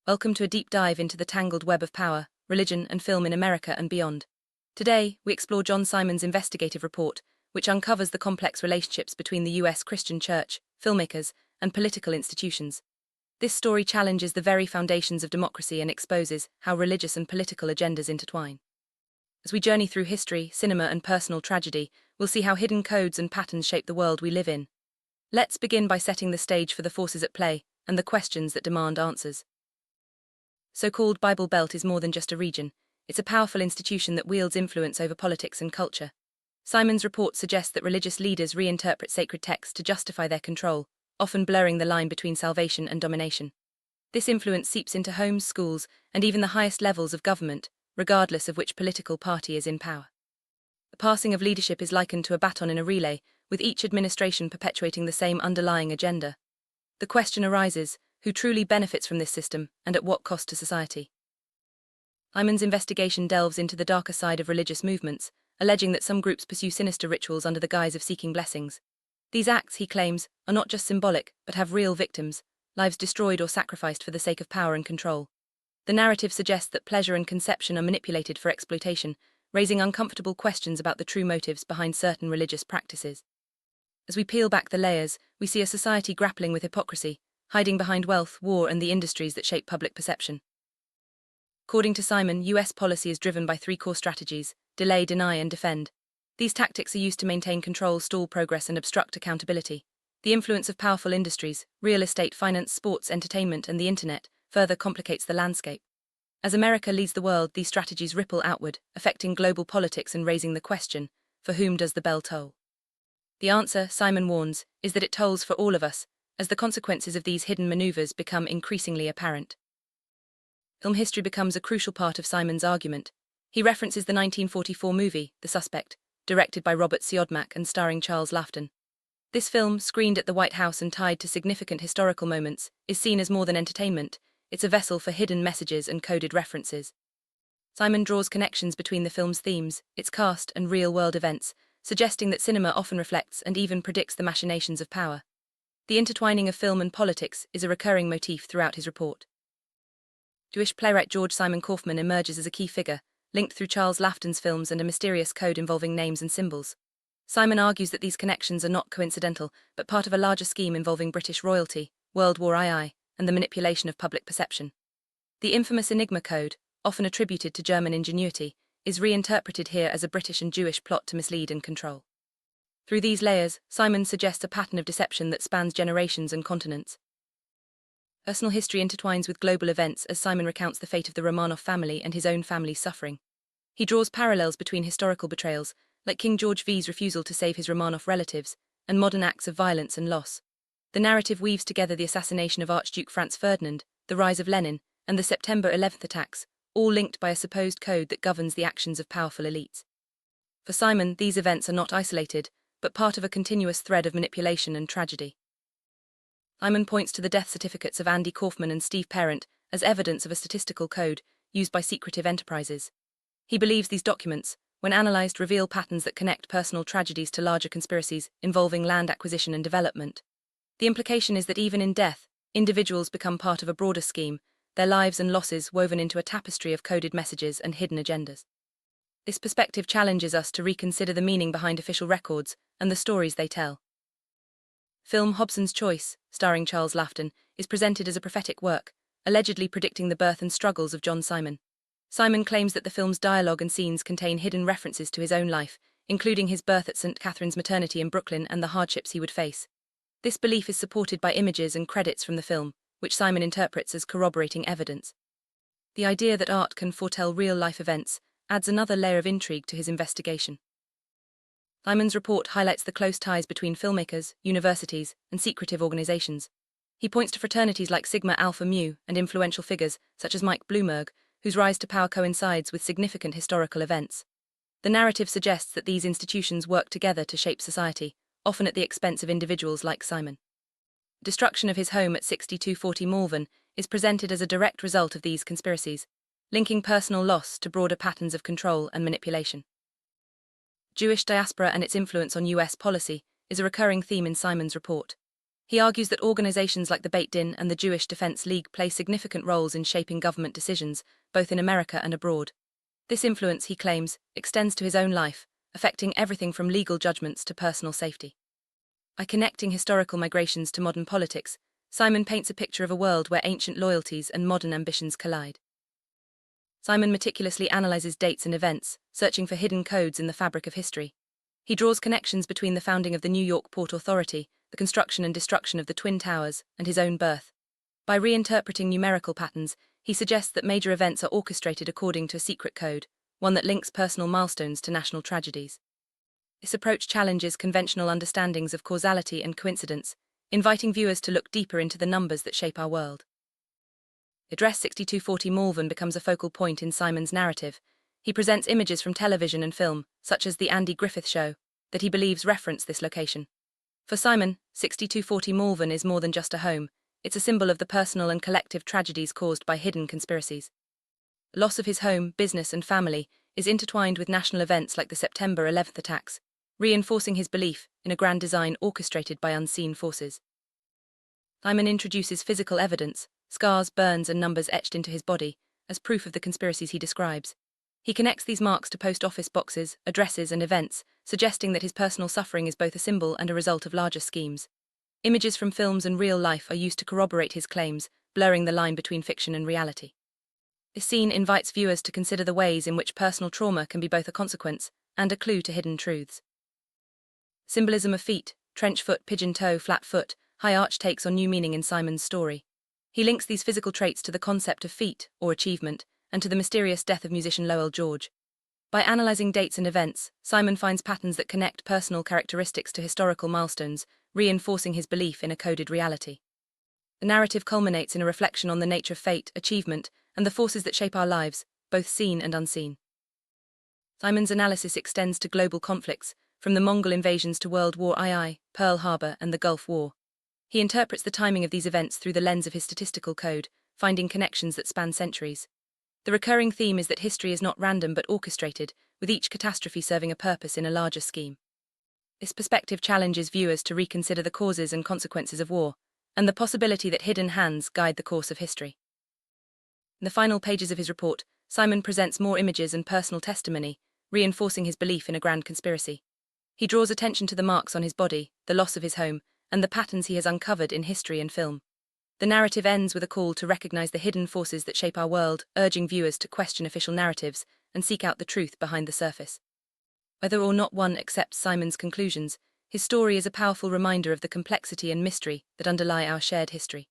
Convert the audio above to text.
Welcome to a deep dive into the tangled web of power, religion, and film in America and beyond. Today, we explore John Simon's investigative report, which uncovers the complex relationships between the U.S. Christian church, filmmakers, and political institutions. This story challenges the very foundations of democracy and exposes how religious and political agendas intertwine. As we journey through history, cinema, and personal tragedy, we'll see how hidden codes and patterns shape the world we live in. Let's begin by setting the stage for the forces at play and the questions that demand answers. So-called Bible Belt is more than just a region. It's a powerful institution that wields influence over politics and culture. Simon's report suggests that religious leaders reinterpret sacred texts to justify their control, often blurring the line between salvation and domination. This influence seeps into homes, schools, and even the highest levels of government, regardless of which political party is in power. The passing of leadership is likened to a baton in a relay, with each administration perpetuating the same underlying agenda. The question arises: who truly benefits from this system, and at what cost to society? Simon's investigation delves into the darker side of religious movements, alleging that some groups pursue sinister rituals under the guise of seeking blessings. These acts, he claims, are not just symbolic, but have real victims, lives destroyed or sacrificed for the sake of power and control. The narrative suggests that pleasure and conception are manipulated for exploitation, raising uncomfortable questions about the true motives behind certain religious practices. As we peel back the layers, we see a society grappling with hypocrisy, hiding behind wealth, war, and the industries that shape public perception. According to Simon, U.S. policy is driven by three core strategies: delay, deny, and defend. These tactics are used to maintain control, stall progress, and obstruct accountability. The influence of powerful industries, real estate, finance, sports, entertainment, and the internet, further complicates the landscape. As America leads the world, these strategies ripple outward, affecting global politics and raising the question: for whom does the bell toll? The answer, Simon warns, is that it tolls for all of us, as the consequences of these hidden maneuvers become increasingly apparent. Film history becomes a crucial part of Simon's argument. He references the 1944 movie, The Suspect, directed by Robert Siodmak and starring Charles Laughton. This film, screened at the White House and tied to significant historical moments, is seen as more than entertainment. It's a vessel for hidden messages and coded references. Simon draws connections between the film's themes, its cast, and real-world events, suggesting that cinema often reflects and even predicts the machinations of power. The intertwining of film and politics is a recurring motif throughout his report. Jewish playwright George Simon Kaufman emerges as a key figure, linked through Charles Laughton's films and a mysterious code involving names and symbols. Simon argues that these connections are not coincidental, but part of a larger scheme involving British royalty, World War II, and the manipulation of public perception. The infamous Enigma Code, often attributed to German ingenuity, is reinterpreted here as a British and Jewish plot to mislead and control. Through these layers, Simon suggests a pattern of deception that spans generations and continents. Personal history intertwines with global events as Simon recounts the fate of the Romanov family and his own family's suffering. He draws parallels between historical betrayals, like King George V's refusal to save his Romanov relatives, and modern acts of violence and loss. The narrative weaves together the assassination of Archduke Franz Ferdinand, the rise of Lenin, and the September 11th attacks, all linked by a supposed code that governs the actions of powerful elites. For Simon, these events are not isolated, but part of a continuous thread of manipulation and tragedy. Simon points to the death certificates of Andy Kaufman and Steve Parent as evidence of a statistical code used by secretive enterprises. He believes these documents, when analyzed, reveal patterns that connect personal tragedies to larger conspiracies involving land acquisition and development. The implication is that even in death, individuals become part of a broader scheme, their lives and losses woven into a tapestry of coded messages and hidden agendas. This perspective challenges us to reconsider the meaning behind official records and the stories they tell. Film Hobson's Choice, starring Charles Laughton, is presented as a prophetic work, allegedly predicting the birth and struggles of John Simon. Simon claims that the film's dialogue and scenes contain hidden references to his own life, including his birth at St. Catherine's maternity in Brooklyn and the hardships he would face. This belief is supported by images and credits from the film, which Simon interprets as corroborating evidence. The idea that art can foretell real-life events adds another layer of intrigue to his investigation. Simon's report highlights the close ties between filmmakers, universities, and secretive organizations. He points to fraternities like Sigma Alpha Mu and influential figures such as Mike Bloomberg, whose rise to power coincides with significant historical events. The narrative suggests that these institutions work together to shape society, often at the expense of individuals like Simon. Destruction of his home at 6240 Malvern is presented as a direct result of these conspiracies, linking personal loss to broader patterns of control and manipulation. Jewish diaspora and its influence on U.S. policy is a recurring theme in Simon's report. He argues that organizations like the Beit Din and the Jewish Defense League play significant roles in shaping government decisions, both in America and abroad. This influence, he claims, extends to his own life, affecting everything from legal judgments to personal safety. By connecting historical migrations to modern politics, Simon paints a picture of a world where ancient loyalties and modern ambitions collide. Simon meticulously analyzes dates and events, searching for hidden codes in the fabric of history. He draws connections between the founding of the New York Port Authority, the construction and destruction of the Twin Towers, and his own birth. By reinterpreting numerical patterns, he suggests that major events are orchestrated according to a secret code, one that links personal milestones to national tragedies. This approach challenges conventional understandings of causality and coincidence, inviting viewers to look deeper into the numbers that shape our world. Address 6240 Malvern becomes a focal point in Simon's narrative. He presents images from television and film, such as The Andy Griffith Show, that he believes reference this location. For Simon, 6240 Malvern is more than just a home, it's a symbol of the personal and collective tragedies caused by hidden conspiracies. The loss of his home, business, and family is intertwined with national events like the September 11th attacks, reinforcing his belief in a grand design orchestrated by unseen forces. Simon introduces physical evidence, scars, burns, and numbers etched into his body, as proof of the conspiracies he describes. He connects these marks to post office boxes, addresses, and events, suggesting that his personal suffering is both a symbol and a result of larger schemes. Images from films and real life are used to corroborate his claims, blurring the line between fiction and reality. This scene invites viewers to consider the ways in which personal trauma can be both a consequence and a clue to hidden truths. Symbolism of feet, trench foot, pigeon toe, flat foot, high arch takes on new meaning in Simon's story. He links these physical traits to the concept of feat, or achievement, and to the mysterious death of musician Lowell George. By analyzing dates and events, Simon finds patterns that connect personal characteristics to historical milestones, reinforcing his belief in a coded reality. The narrative culminates in a reflection on the nature of fate, achievement, and the forces that shape our lives, both seen and unseen. Simon's analysis extends to global conflicts, from the Mongol invasions to World War II, Pearl Harbor, and the Gulf War. He interprets the timing of these events through the lens of his statistical code, finding connections that span centuries. The recurring theme is that history is not random but orchestrated, with each catastrophe serving a purpose in a larger scheme. This perspective challenges viewers to reconsider the causes and consequences of war, and the possibility that hidden hands guide the course of history. In the final pages of his report, Simon presents more images and personal testimony, reinforcing his belief in a grand conspiracy. He draws attention to the marks on his body, the loss of his home, and the patterns he has uncovered in history and film. The narrative ends with a call to recognize the hidden forces that shape our world, urging viewers to question official narratives and seek out the truth behind the surface. Whether or not one accepts Simon's conclusions, his story is a powerful reminder of the complexity and mystery that underlie our shared history.